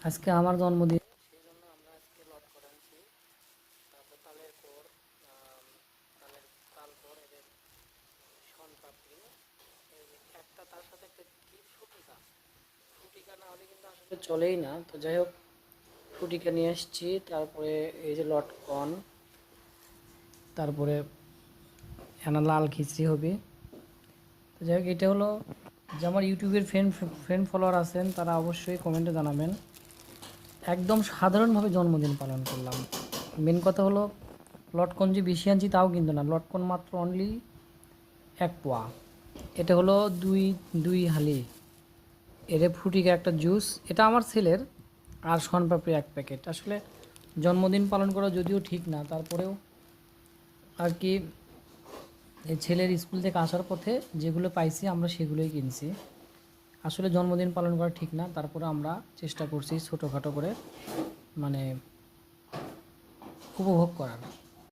আজকে আমার জন্মদিন, সেই জন্য আমরা আজকে লট করে আনছি। তারপর তালের কোর, তালের তারপর এদের শন পাপড়ি, এই যে একটা তার সাথে একটা কি ফুটিকা, ফুটিকা না হলে কিন্তু আসলে চলেই না। তো যাই হোক, ফুটিকা নিয়ে এসেছি। তারপরে এই যে লটকন, তারপরে এখানে লাল খিচড়ি হবে। তো যাই হোক, এটা হলো যে আমার ইউটিউবের ফ্রেন্ড ফলোয়ার আছেন, তারা অবশ্যই কমেন্টে জানাবেন। একদম সাধারণভাবে জন্মদিন পালন করলাম। মেন কথা হলো, লটকন যে বেশি আনছি তাও কিন্তু না, লটকন মাত্র অনলি 1 পোয়া। এটা হলো দুই দুই হালি। এর ফ্রুটিকা একটা জুস, এটা আমার ছেলের। আর শনপাপড়ি 1 প্যাকেট। আসলে জন্মদিন পালন করা যদিও ঠিক না, তারপরেও আর কি এই ছেলের স্কুল থেকে আসার পথে যেগুলো পাইছি আমরা সেগুলোই কিনছি। আসলে জন্মদিন পালন করা ঠিক না, তারপরে আমরা চেষ্টা করছি ছোটোখাটো করে মানে উপভোগ করার।